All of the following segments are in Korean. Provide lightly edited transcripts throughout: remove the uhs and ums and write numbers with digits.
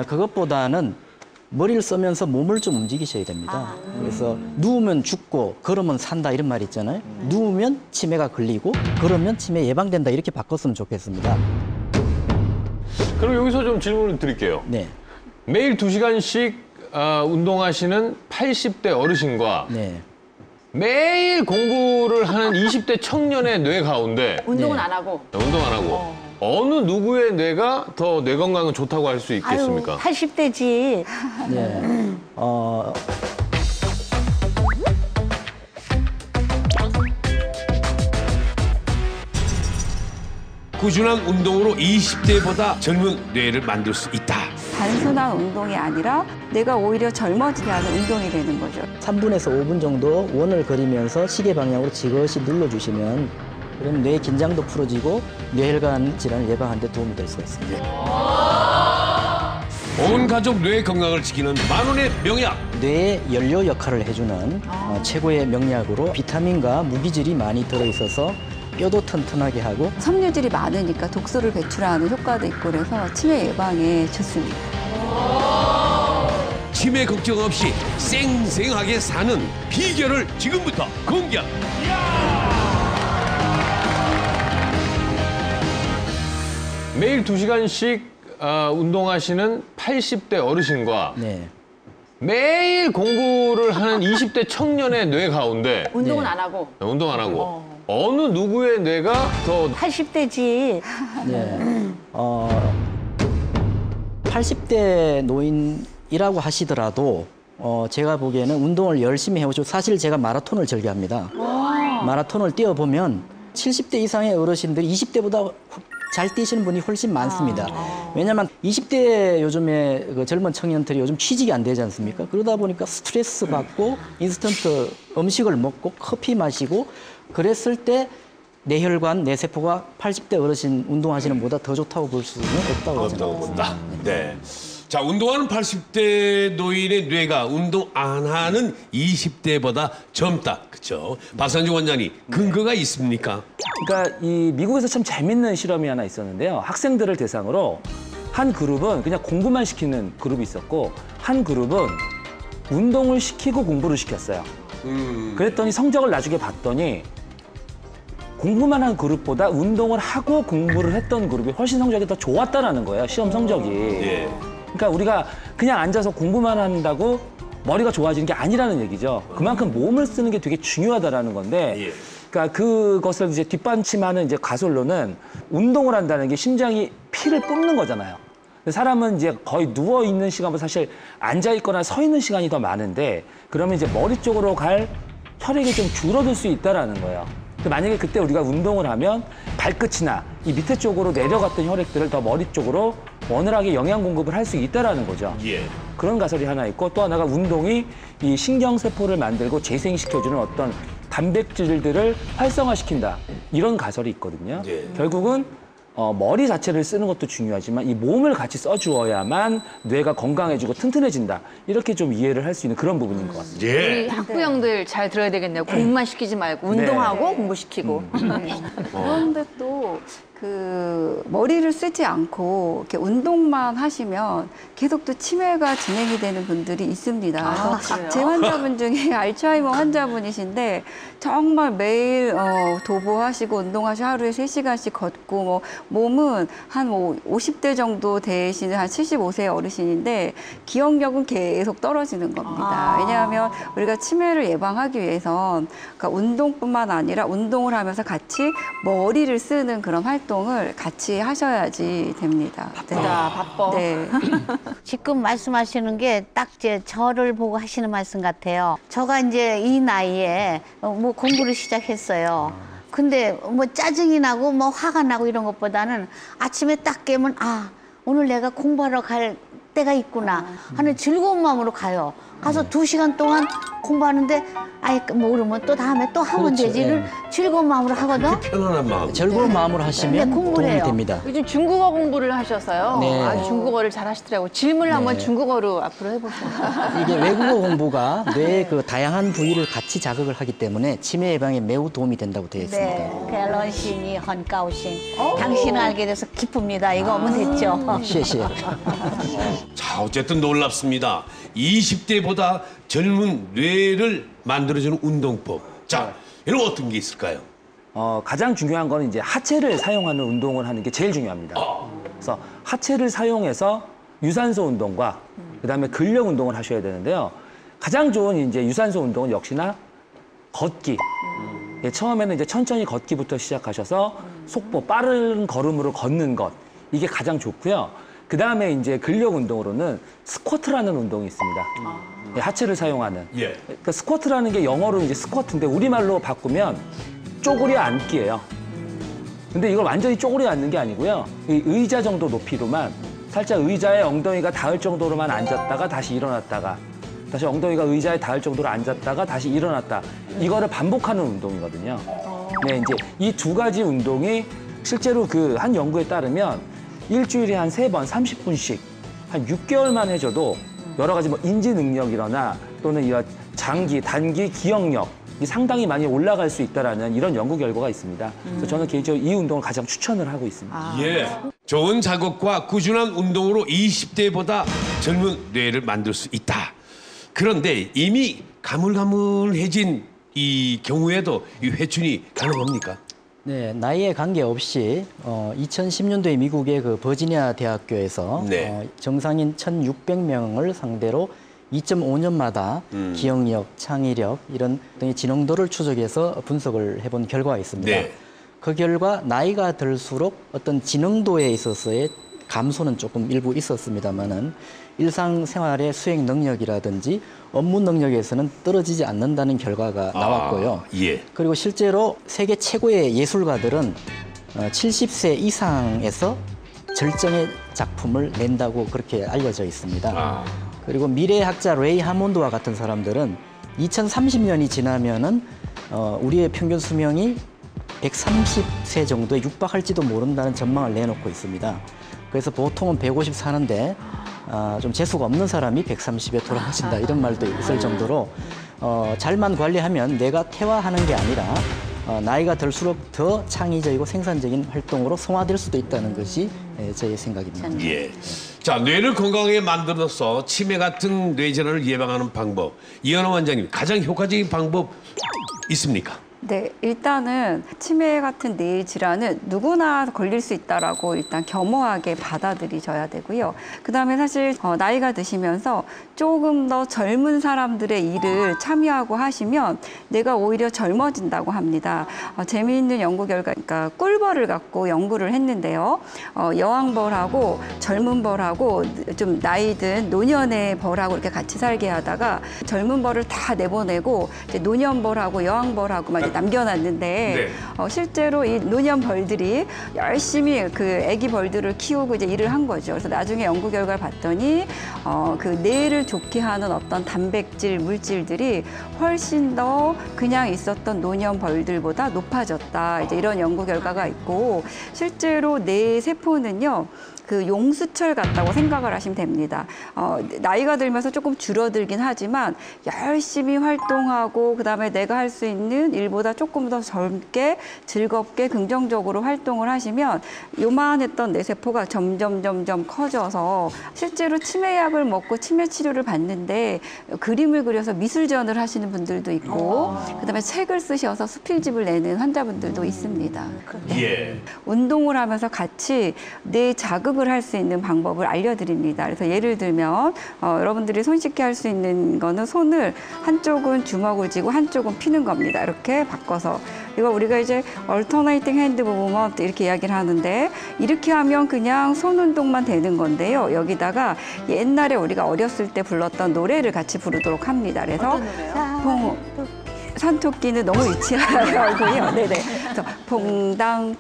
그것보다는 머리를 쓰면서 몸을 좀 움직이셔야 됩니다. 그래서 누우면 죽고 걸으면 산다 이런 말 있잖아요. 누우면 치매가 걸리고 걸으면 치매 예방된다 이렇게 바꿨으면 좋겠습니다. 그럼 여기서 좀 질문을 드릴게요. 네. 매일 2시간씩 운동하시는 80대 어르신과 네. 매일 공부를 하는 20대 청년의 뇌 가운데 운동은 네. 안 하고. 운동 안 하고 어느 누구의 뇌가 더 뇌 건강은 좋다고 할 수 있겠습니까? 80대지. 네. 꾸준한 운동으로 20대보다 젊은 뇌를 만들 수 있다. 단순한 운동이 아니라 내가 오히려 젊어지게 하는 운동이 되는 거죠. 3분에서 5분 정도 원을 그리면서 시계 방향으로 지그시 눌러주시면 그럼 뇌 긴장도 풀어지고 뇌혈관 질환을 예방하는 데 도움이 될 수가 있습니다. 온 가족 뇌 건강을 지키는 만원의 명약. 뇌의 연료 역할을 해주는 최고의 명약으로 비타민과 무기질이 많이 들어있어서 뼈도 튼튼하게 하고 섬유질이 많으니까 독소를 배출하는 효과도 있고 그래서 치매 예방에 좋습니다. 치매 걱정 없이 쌩쌩하게 사는 비결을 지금부터 공개합니다. 매일 2시간씩 운동하시는 80대 어르신과 네. 매일 공부를 하는 20대 청년의 뇌 가운데 운동은 네. 안 하고. 운동 안 하고 어느 누구의 뇌가 더 80대지. 네. 80대 노인이라고 하시더라도 제가 보기에는 운동을 열심히 해오죠. 사실 제가 마라톤을 즐겨합니다. 마라톤을 뛰어보면 70대 이상의 어르신들이 20대보다 잘 뛰시는 분이 훨씬 많습니다. 왜냐하면 20대 요즘에 그 젊은 청년들이 요즘 취직이 안 되지 않습니까? 그러다 보니까 스트레스 받고 인스턴트 음식을 먹고 커피 마시고 그랬을 때 뇌혈관, 뇌세포가 80대 어르신 운동하시는 분보다 더 좋다고 볼 수는 없다고 생각합니다. 네. 자, 운동하는 80대 노인의 뇌가 운동 안 하는 20대보다 젊다. 그렇죠? 박상중 원장님, 근거가 있습니까? 그러니까 이 미국에서 참 재밌는 실험이 하나 있었는데요. 학생들을 대상으로 한 그룹은 그냥 공부만 시키는 그룹이 있었고 한 그룹은 운동을 시키고 공부를 시켰어요. 그랬더니 성적을 나중에 봤더니 공부만 한 그룹보다 운동을 하고 공부를 했던 그룹이 훨씬 성적이 더 좋았다라는 거예요. 시험 성적이. 예. 그러니까 우리가 그냥 앉아서 공부만 한다고 머리가 좋아지는 게 아니라는 얘기죠. 그만큼 몸을 쓰는 게 되게 중요하다라는 건데, 예. 그러니까 그것을 이제 뒷받침하는 이제 가설로는 운동을 한다는 게 심장이 피를 뿜는 거잖아요. 사람은 이제 거의 누워 있는 시간보다 사실 앉아 있거나 서 있는 시간이 더 많은데, 그러면 이제 머리 쪽으로 갈 혈액이 좀 줄어들 수 있다라는 거예요. 만약에 그때 우리가 운동을 하면 발끝이나 이 밑에 쪽으로 내려갔던 혈액들을 더 머리 쪽으로 원활하게 영양 공급을 할 수 있다라는 거죠. 예. 그런 가설이 하나 있고 또 하나가 운동이 이 신경세포를 만들고 재생시켜주는 어떤 단백질들을 활성화시킨다. 이런 가설이 있거든요. 예. 결국은 머리 자체를 쓰는 것도 중요하지만 이 몸을 같이 써주어야만 뇌가 건강해지고 튼튼해진다. 이렇게 좀 이해를 할 수 있는 그런 부분인 것 같습니다. 우리 예. 학부형들 잘 들어야 되겠네요. 공부만 시키지 말고 운동하고 공부시키고. 그런데 또 그 머리를 쓰지 않고 이렇게 운동만 하시면 계속 또 치매가 진행이 되는 분들이 있습니다. 그래서 제 환자분 중에 알츠하이머 환자분이신데 정말 매일 도보하시고 운동하시고 하루에 3시간씩 걷고 뭐 몸은 한 50대 정도 되시는 한 75세 어르신인데 기억력은 계속 떨어지는 겁니다. 왜냐하면 우리가 치매를 예방하기 위해선 그러니까 운동뿐만 아니라 운동을 하면서 같이 머리를 쓰는 그런 활동을 같이 하셔야지 됩니다. 바쁘다, 바빠. 네. 지금 말씀하시는 게 딱 저를 보고 하시는 말씀 같아요. 저가 이제 이 나이에 뭐 공부를 시작했어요. 근데 뭐 짜증이 나고 뭐 화가 나고 이런 것보다는 아침에 딱 깨면 아, 오늘 내가 공부하러 갈 때가 있구나 하는 즐거운 마음으로 가요. 가서 2시간 동안 공부하는데 아이 모르면 또 다음에 또 하면 그렇죠. 되지를 즐거운 마음으로 하거든. 편안한 마음. 즐거운 마음으로 하시면 네, 공부를 도움이 해요. 됩니다. 요즘 중국어 공부를 하셔서요. 네. 아주 중국어를 잘 하시더라고요. 질문을 한번 네. 중국어로 앞으로 해보세요. 이게 외국어 공부가 뇌의 그 다양한 부위를 같이 자극을 하기 때문에 치매 예방에 매우 도움이 된다고 되어 있습니다. 네, 밸런싱이 헌가오싱. 당신을 알게 돼서 기쁩니다. 이거 오면 됐죠. 시시해. 자, 어쨌든 놀랍습니다. 20대보다 젊은 뇌를 만들어주는 운동법. 자, 이런 어떤 게 있을까요? 가장 중요한 거는 이제 하체를 사용하는 운동을 하는 게 제일 중요합니다. 그래서 하체를 사용해서 유산소 운동과 그다음에 근력 운동을 하셔야 되는데요. 가장 좋은 이제 유산소 운동은 역시나 걷기. 예, 처음에는 이제 천천히 걷기부터 시작하셔서 속보 빠른 걸음으로 걷는 것 이게 가장 좋고요. 그 다음에 이제 근력 운동으로는 스쿼트라는 운동이 있습니다. 예, 하체를 사용하는. 예. 그러니까 스쿼트라는 게 영어로 이제 스쿼트인데 우리말로 바꾸면 쪼그려 앉기예요. 근데 이걸 완전히 쪼그려 앉는 게 아니고요. 이 의자 정도 높이로만 살짝 의자에 엉덩이가 닿을 정도로만 앉았다가 다시 일어났다가 다시 엉덩이가 의자에 닿을 정도로 앉았다가 다시 일어났다. 이거를 반복하는 운동이거든요. 네, 이제 이 2가지 운동이 실제로 그 한 연구에 따르면 일주일에 한 3번 30분씩 한 6개월만 해줘도 여러 가지 뭐 인지 능력이거나 또는 이런 장기, 단기, 기억력 이 상당히 많이 올라갈 수 있다라는 이런 연구 결과가 있습니다. 그래서 저는 개인적으로 이 운동을 가장 추천을 하고 있습니다. 예. 좋은 자극과 꾸준한 운동으로 20대보다 젊은 뇌를 만들 수 있다. 그런데 이미 가물가물해진 이 경우에도 이 회춘이 가능합니까? 네, 나이에 관계없이 2010년도에 미국의 그 버지니아 대학교에서 네. 정상인 1,600명을 상대로 2.5년마다 기억력, 창의력 이런 등의 지능도를 추적해서 분석을 해본 결과가 있습니다. 네. 그 결과 나이가 들수록 어떤 지능도에 있어서의 감소는 조금 일부 있었습니다만은 일상생활의 수행 능력이라든지 업무 능력에서는 떨어지지 않는다는 결과가 나왔고요. 예. 그리고 실제로 세계 최고의 예술가들은 70세 이상에서 절정의 작품을 낸다고 그렇게 알려져 있습니다. 그리고 미래학자 레이 하몬드와 같은 사람들은 2030년이 지나면은 우리의 평균 수명이 130세 정도에 육박할지도 모른다는 전망을 내놓고 있습니다. 그래서 보통은 150 사는데 좀 재수가 없는 사람이 130에 돌아가신다 이런 말도 있을 정도로 잘만 관리하면 뇌가 퇴화하는 게 아니라 나이가 들수록 더 창의적이고 생산적인 활동으로 성화될 수도 있다는 것이 저의 생각입니다. 예. 자, 뇌를 건강하게 만들어서 치매 같은 뇌질환을 예방하는 방법. 이현아 원장님, 가장 효과적인 방법 있습니까? 네, 일단은 치매 같은 뇌 질환은 누구나 걸릴 수 있다라고 일단 겸허하게 받아들이셔야 되고요. 그다음에 사실 나이가 드시면서 조금 더 젊은 사람들의 일을 참여하고 하시면 뇌가 오히려 젊어진다고 합니다. 재미있는 연구 결과, 그러니까 꿀벌을 갖고 연구를 했는데요. 여왕벌하고 젊은 벌하고 좀 나이 든 노년의 벌하고 이렇게 같이 살게 하다가 젊은 벌을 다 내보내고 이제 노년벌하고 여왕벌하고만 남겨놨는데 실제로 이 노년 벌들이 열심히 그 애기 벌들을 키우고 이제 일을 한 거죠. 그래서 나중에 연구 결과를 봤더니 그 뇌를 좋게 하는 어떤 단백질 물질들이 훨씬 더 그냥 있었던 노년 벌들보다 높아졌다. 이제 이런 연구 결과가 있고 실제로 뇌 세포는요. 그 용수철 같다고 생각을 하시면 됩니다. 나이가 들면서 조금 줄어들긴 하지만 열심히 활동하고 그다음에 내가 할 수 있는 일보다 조금 더 젊게 즐겁게 긍정적으로 활동을 하시면 요만했던 뇌세포가 점점 커져서 실제로 치매약을 먹고 치매 치료를 받는데 그림을 그려서 미술전을 하시는 분들도 있고 그다음에 책을 쓰셔서 수필집을 내는 환자분들도 있습니다. 예. 운동을 하면서 같이 뇌 자극을 할 수 있는 방법을 알려드립니다. 그래서 예를 들면 여러분들이 손쉽게 할 수 있는 거는 손을 한쪽은 주먹을 쥐고 한쪽은 피는 겁니다. 이렇게 바꿔서 이거 우리가 이제 얼터네이팅 핸드 무브먼트 이렇게 이야기를 하는데 이렇게 하면 그냥 손 운동만 되는 건데요. 여기다가 옛날에 우리가 어렸을 때 불렀던 노래를 같이 부르도록 합니다. 그래서 산토끼는 너무 유치하고요. 네네. 그래서 퐁당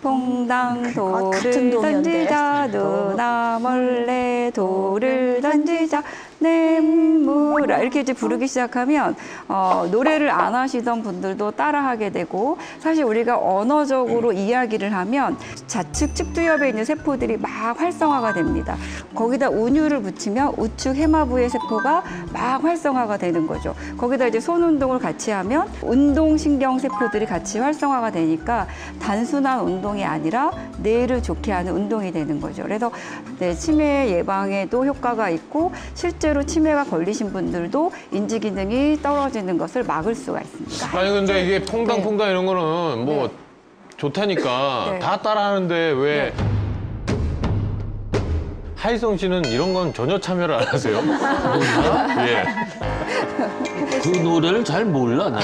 돌을 던지자 누나 몰래 돌을 던지자 냇물아 이렇게 이제 부르기 시작하면 노래를 안 하시던 분들도 따라하게 되고 사실 우리가 언어적으로 이야기를 하면 좌측 측두엽에 있는 세포들이 막 활성화가 됩니다. 거기다 운율을 붙이면 우측 해마부의 세포가 막 활성화가 되는 거죠. 거기다 이제 손 운동을 같이 하면 운동신경 세포들이 같이 활성화가 되니까 단순한 운동이 아니라 뇌를 좋게 하는 운동이 되는 거죠. 그래서 네, 치매 예방에도 효과가 있고 실제로 치매가 걸리신 분들도 인지 기능이 떨어지는 것을 막을 수가 있습니다. 아니 근데 이게 퐁당퐁당 이런 거는 뭐 네. 좋다니까 네. 다 따라하는데 왜 하이성 씨는 이런 건 전혀 참여를 안 하세요? 예. 그 노래를 잘 몰라 나.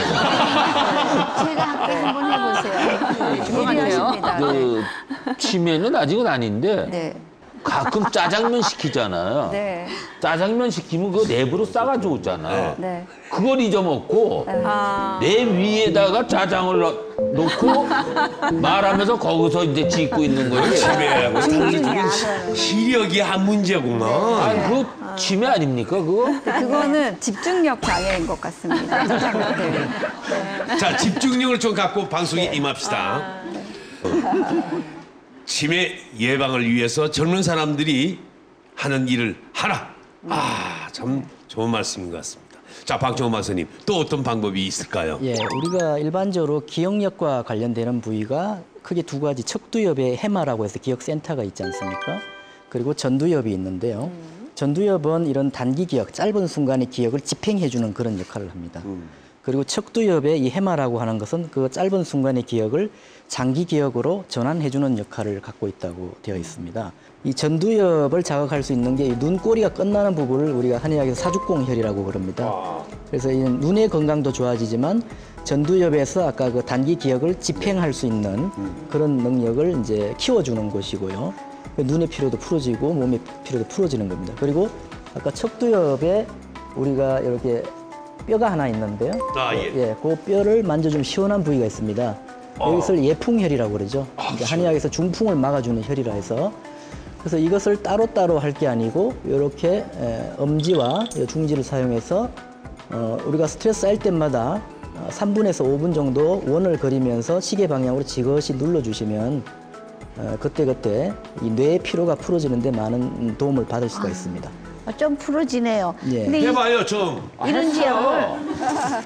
제가 함께 한번 해보세요. 유명하네요. 그 치매는 아직은 아닌데 네. 가끔 짜장면 시키잖아요. 네. 짜장면 시키면 그거 랩으로 싸가지고 오잖아. 네. 그걸 잊어먹고 내 위에다가 짜장을 놓고 말하면서 거기서 이제 짓고 있는 거예요. 치매하고 상대적인 시력이 한 문제구나. 아, 그거 치매 아닙니까 그거? 그거는 집중력 장애인 것 같습니다. 네. 자, 집중력을 좀 갖고 방송에 임합시다. 치매 예방을 위해서 젊은 사람들이 하는 일을 하라. 아, 참 좋은 말씀인 것 같습니다. 자, 박정호 박사님, 또 어떤 방법이 있을까요? 예, 우리가 일반적으로 기억력과 관련되는 부위가 크게 두 가지, 척두엽에 해마라고 해서 기억센터가 있지 않습니까? 그리고 전두엽이 있는데요. 전두엽은 이런 단기 기억, 짧은 순간의 기억을 집행해주는 그런 역할을 합니다. 그리고 척두엽의 이 해마라고 하는 것은 그 짧은 순간의 기억을 장기 기억으로 전환해주는 역할을 갖고 있다고 되어 있습니다. 이 전두엽을 자극할 수 있는 게 눈꼬리가 끝나는 부분을 우리가 한의학에서 사죽공혈이라고 그럽니다. 그래서 이 눈의 건강도 좋아지지만 전두엽에서 아까 그 단기 기억을 집행할 수 있는 그런 능력을 이제 키워주는 것이고요. 눈의 피로도 풀어지고 몸의 피로도 풀어지는 겁니다. 그리고 아까 척두엽에 우리가 이렇게 뼈가 하나 있는데요. 아, 예. 예, 그 뼈를 만져주면 시원한 부위가 있습니다. 여기를 예풍혈이라고 그러죠. 이제 한의학에서 중풍을 막아주는 혈이라 해서 그래서 이것을 따로따로 할 게 아니고 이렇게 엄지와 중지를 사용해서 우리가 스트레스 쌓일 때마다 3분에서 5분 정도 원을 그리면서 시계 방향으로 지그시 눌러주시면 그때그때 이 뇌의 피로가 풀어지는데 많은 도움을 받을 수가 있습니다. 좀 풀어지네요. 예. 근데 해봐요, 좀.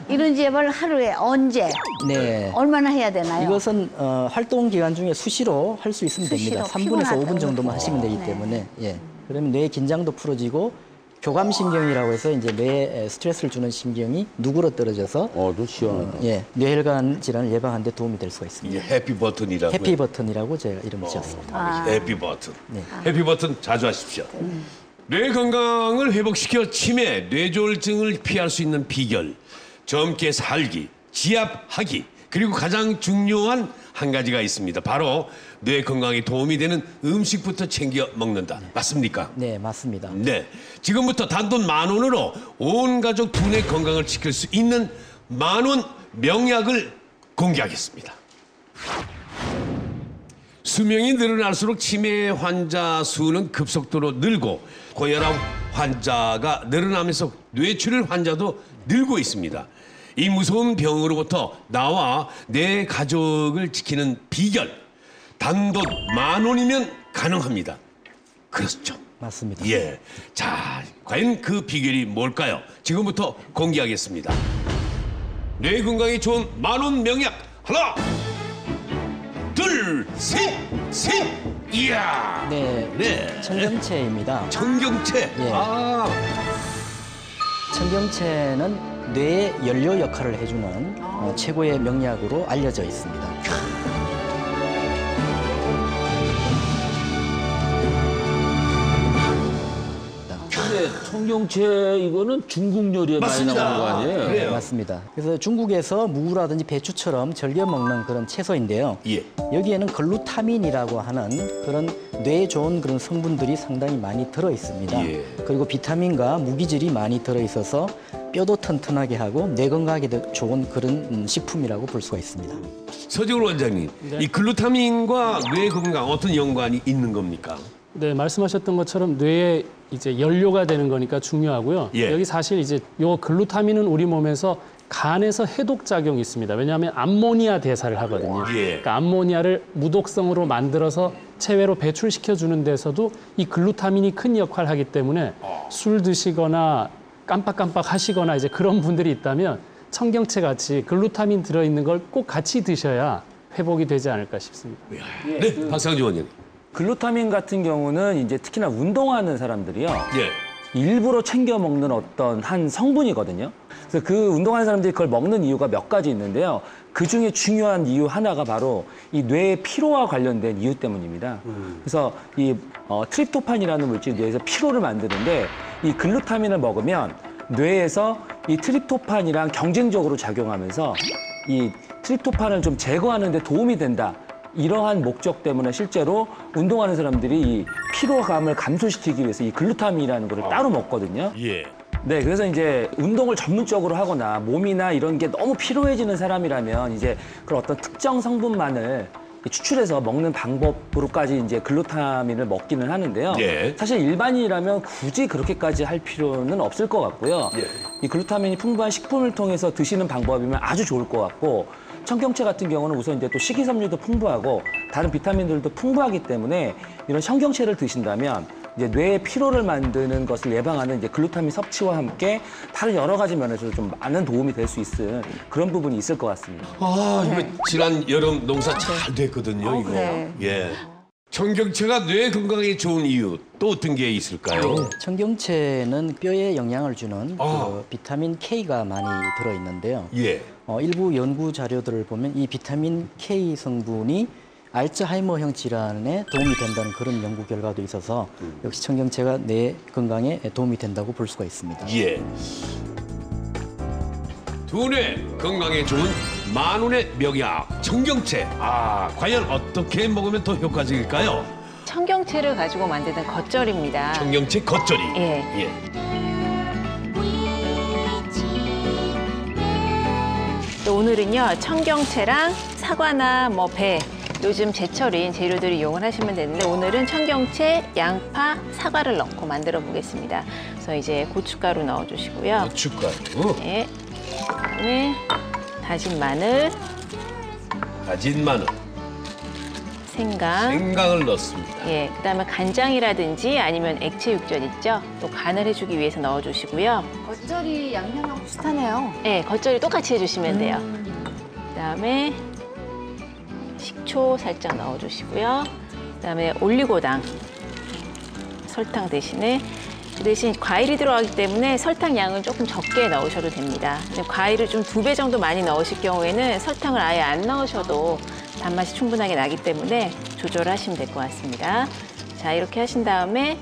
이런 지압을 하루에 언제 네. 얼마나 해야 되나요? 이것은 활동 기간 중에 수시로 할 수 있으면 됩니다. 수시로 3분에서 피곤하다고 5분 정도만 하시면 되기 때문에 예. 그러면 뇌의 긴장도 풀어지고 교감신경이라고 해서 이제 뇌에 스트레스를 주는 신경이 누그러 떨어져서 좀 시원하다. 예, 뇌혈관 질환을 예방하는 데 도움이 될 수가 있습니다. 이게 해피 버튼이라고. 해피 버튼이라고 제가 이름을 지었습니다. 해피 버튼. 네. 해피 버튼 자주 하십시오. 뇌 건강을 회복시켜 치매, 뇌졸중을 피할 수 있는 비결, 젊게 살기, 지압하기, 그리고 가장 중요한 한 가지가 있습니다. 바로 뇌 건강에 도움이 되는 음식부터 챙겨 먹는다. 맞습니까? 네, 맞습니다. 네. 지금부터 단돈 10,000원으로 온 가족 두뇌 건강을 지킬 수 있는 10,000원 명약을 공개하겠습니다. 수명이 늘어날수록 치매 환자 수는 급속도로 늘고 고혈압 환자가 늘어나면서 뇌출혈 환자도 늘고 있습니다. 이 무서운 병으로부터 나와 내 가족을 지키는 비결, 단돈 10,000원이면 가능합니다. 그렇죠? 맞습니다. 예. 자, 과연 그 비결이 뭘까요? 지금부터 공개하겠습니다. 뇌 건강에 좋은 10,000원 명약 하나, 둘, 셋, 셋. 이야. 네, 네. 청경채입니다. 청경채. 예. 아. 청경채는 뇌의 연료 역할을 해주는 최고의 명약으로 알려져 있습니다. 근데 청경채 이거는 중국 요리에 맞습니다. 많이 나오는 거 아니에요? 그래요. 네, 맞습니다. 그래서 중국에서 무라든지 배추처럼 절겨 먹는 그런 채소인데요. 예. 여기에는 글루타민이라고 하는 그런 뇌에 좋은 그런 성분들이 상당히 많이 들어 있습니다. 예. 그리고 비타민과 무기질이 많이 들어 있어서 뼈도 튼튼하게 하고 뇌 건강에도 좋은 그런 식품이라고 볼 수가 있습니다. 서재훈 원장님, 이 글루타민과 뇌 건강 어떤 연관이 있는 겁니까? 네, 말씀하셨던 것처럼 뇌에 이제 연료가 되는 거니까 중요하고요. 예. 여기 사실 이제 요 글루타민은 우리 몸에서 간에서 해독 작용이 있습니다. 왜냐하면 암모니아 대사를 하거든요. 예. 그러니까 암모니아를 무독성으로 만들어서 체외로 배출시켜 주는 데서도 이 글루타민이 큰 역할을 하기 때문에 술 드시거나 깜빡깜빡 하시거나 이제 그런 분들이 있다면 청경채 같이 글루타민 들어있는 걸 꼭 같이 드셔야 회복이 되지 않을까 싶습니다. 네, 박상주 원장님. 글루타민 같은 경우는 이제 특히나 운동하는 사람들이요. 예. 일부러 챙겨 먹는 어떤 한 성분이거든요. 그래서 그 운동하는 사람들이 그걸 먹는 이유가 몇 가지 있는데요. 그 중에 중요한 이유 하나가 바로 이 뇌의 피로와 관련된 이유 때문입니다. 그래서 이 트립토판이라는 물질이 뇌에서 피로를 만드는데 이 글루타민을 먹으면 뇌에서 이 트립토판이랑 경쟁적으로 작용하면서 이 트립토판을 좀 제거하는 데 도움이 된다. 이러한 목적 때문에 실제로 운동하는 사람들이 이 피로감을 감소시키기 위해서 이 글루타민이라는 거를 따로 먹거든요. 예. 네, 그래서 이제 운동을 전문적으로 하거나 몸이나 이런 게 너무 피로해지는 사람이라면 이제 그런 어떤 특정 성분만을 추출해서 먹는 방법으로까지 이제 글루타민을 먹기는 하는데요. 예. 사실 일반인이라면 굳이 그렇게까지 할 필요는 없을 것 같고요. 예. 이 글루타민이 풍부한 식품을 통해서 드시는 방법이면 아주 좋을 것 같고 청경채 같은 경우는 우선 이제 또 식이섬유도 풍부하고 다른 비타민들도 풍부하기 때문에 이런 청경채를 드신다면 이제 뇌의 피로를 만드는 것을 예방하는 이제 글루타민 섭취와 함께 다른 여러 가지 면에서 좀 많은 도움이 될 수 있을 그런 부분이 있을 것 같습니다. 아, 이거 지난 여름 농사 잘 됐거든요, 이거. 네. 예. 청경채가 뇌 건강에 좋은 이유 또 어떤 게 있을까요? 청경채는 뼈에 영향을 주는 아. 그 비타민 K가 많이 들어있는데요. 예. 일부 연구 자료들을 보면 이 비타민 K 성분이 알츠하이머형 질환에 도움이 된다는 그런 연구 결과도 있어서 역시 청경채가 뇌 건강에 도움이 된다고 볼 수가 있습니다. 예. 두뇌 건강에 좋은 만운의 명약 청경채. 아, 과연 어떻게 먹으면 더 효과적일까요? 청경채를 가지고 만드는 겉절입니다. 청경채 겉절이. 예. 예. 또 오늘은요, 청경채랑 사과나 뭐 배, 요즘 제철인 재료들을 이용을 하시면 되는데 오늘은 청경채, 양파, 사과를 넣고 만들어 보겠습니다. 그래서 이제 고춧가루 넣어주시고요. 고춧가루, 네. 그다음에 다진 마늘, 다진 마늘, 생강. 생강을 넣습니다. 예, 그다음에 간장이라든지 아니면 액체 육전 있죠? 또 간을 해주기 위해서 넣어주시고요. 겉절이 양념하고 비슷하네요. 네, 겉절이 똑같이 해주시면 돼요. 그다음에 식초 살짝 넣어주시고요. 그다음에 올리고당, 설탕 대신에 그 대신 과일이 들어가기 때문에 설탕 양은 조금 적게 넣으셔도 됩니다. 근데 과일을 좀 2배 정도 많이 넣으실 경우에는 설탕을 아예 안 넣으셔도 단맛이 충분하게 나기 때문에 조절하시면 될 것 같습니다. 자, 이렇게 하신 다음에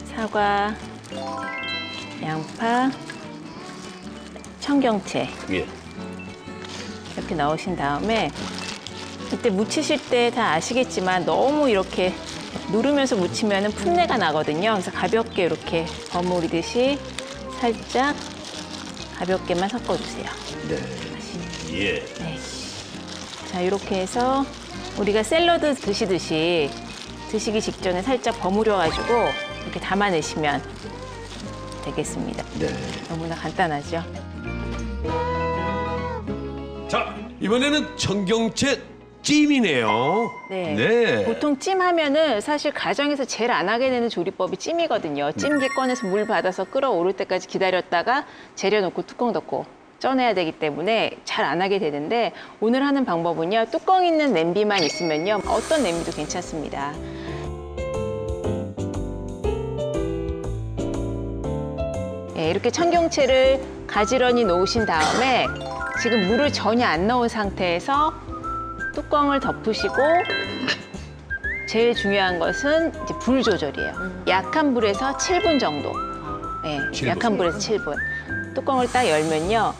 사과, 양파, 청경채 예. 이렇게 넣으신 다음에 이때 무치실 때 다 아시겠지만 너무 이렇게 누르면서 무치면 풋내가 나거든요. 그래서 가볍게 이렇게 버무리듯이 살짝 가볍게만 섞어주세요. 예. 네. 자, 이렇게 해서 우리가 샐러드 드시듯이 드시기 직전에 살짝 버무려가지고 이렇게 담아내시면 되겠습니다. 네. 너무나 간단하죠? 자, 이번에는 청경채 찜이네요. 네. 네. 보통 찜하면은 사실 가정에서 제일 안 하게 되는 조리법이 찜이거든요. 찜기 꺼내서 물 받아서 끓어오를 때까지 기다렸다가 재려놓고 뚜껑 덮고 쪄내야 되기 때문에 잘 안 하게 되는데 오늘 하는 방법은요. 뚜껑 있는 냄비만 있으면요. 어떤 냄비도 괜찮습니다. 네, 이렇게 청경채를 가지런히 놓으신 다음에 지금 물을 전혀 안 넣은 상태에서 뚜껑을 덮으시고 제일 중요한 것은 이제 불 조절이에요. 약한 불에서 7분 정도. 네, 7분. 약한 불에서 7분. 뚜껑을 딱 열면요.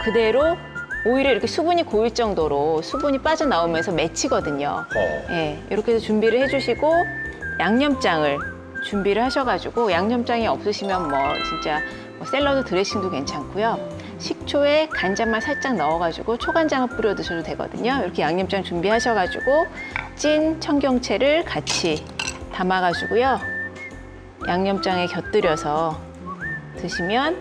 그대로 오히려 이렇게 수분이 고일 정도로 수분이 빠져나오면서 맺히거든요. 네, 이렇게 해서 준비를 해주시고 양념장을 준비를 하셔가지고 양념장이 없으시면 뭐 진짜 뭐 샐러드 드레싱도 괜찮고요. 식초에 간장만 살짝 넣어가지고 초간장을 뿌려 드셔도 되거든요. 이렇게 양념장 준비하셔가지고 찐 청경채를 같이 담아가지고요. 양념장에 곁들여서 드시면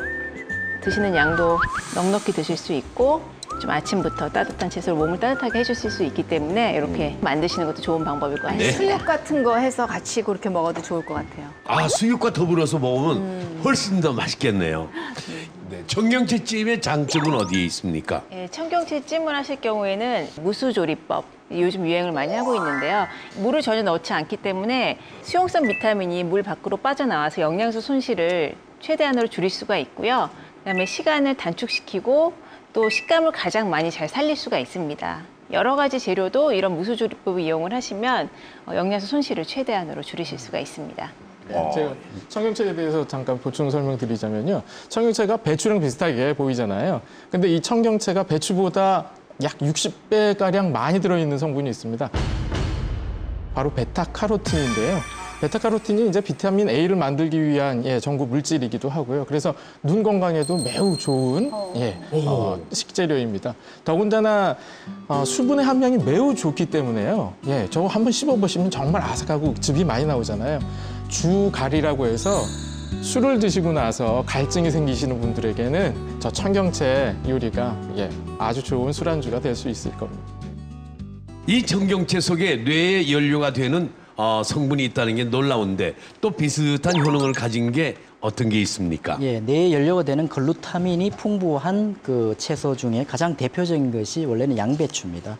드시는 양도 넉넉히 드실 수 있고 좀 아침부터 따뜻한 채소로 몸을 따뜻하게 해주실 수 있기 때문에 이렇게 만드시는 것도 좋은 방법일 것 같습니다. 수육 같은 거 해서 같이 그렇게 먹어도 좋을 것 같아요. 아, 수육과 더불어서 먹으면 훨씬 더 맛있겠네요. 네, 청경채찜의 장점은 어디에 있습니까? 예, 청경채 찜을 하실 경우에는 무수조리법 요즘 유행을 많이 하고 있는데요. 물을 전혀 넣지 않기 때문에 수용성 비타민이 물 밖으로 빠져나와서 영양소 손실을 최대한으로 줄일 수가 있고요. 그다음에 시간을 단축시키고 또 식감을 가장 많이 잘 살릴 수가 있습니다. 여러 가지 재료도 이런 무수조리법을 이용을 하시면 영양소 손실을 최대한으로 줄이실 수가 있습니다. 제가 청경채에 대해서 잠깐 보충 설명드리자면요. 청경채가 배추랑 비슷하게 보이잖아요. 근데 이 청경채가 배추보다 약 60배가량 많이 들어있는 성분이 있습니다. 바로 베타카로틴인데요. 베타카로틴이 이제 비타민 A를 만들기 위한 전구 물질이기도 하고요. 그래서 눈 건강에도 매우 좋은 식재료입니다. 더군다나 수분의 함량이 매우 좋기 때문에요. 저거 한번 씹어보시면 정말 아삭하고 즙이 많이 나오잖아요. 주갈이라고 해서 술을 드시고 나서 갈증이 생기시는 분들에게는 저 청경채 요리가 아주 좋은 술안주가 될 수 있을 겁니다. 이 청경채 속에 뇌의 연료가 되는 성분이 있다는 게 놀라운데 또 비슷한 효능을 가진 게 어떤 게 있습니까? 예, 뇌에 연료가 되는 글루타민이 풍부한 그 채소 중에 가장 대표적인 것이 원래는 양배추입니다.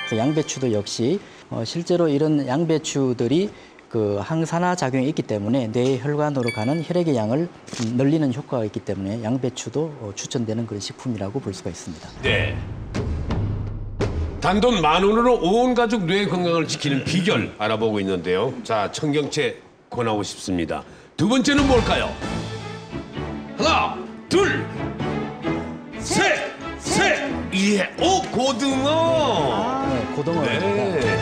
그 양배추도 역시 실제로 이런 양배추들이 그 항산화 작용이 있기 때문에 뇌 혈관으로 가는 혈액의 양을 늘리는 효과가 있기 때문에 양배추도 추천되는 그런 식품이라고 볼 수가 있습니다. 네. 단돈 10,000원으로 온 가족 뇌 건강을 지키는 비결 알아보고 있는데요. 자, 청경채 권하고 싶습니다. 두 번째는 뭘까요? 하나, 둘, 셋! 예, 고등어! 네, 고등어입니다.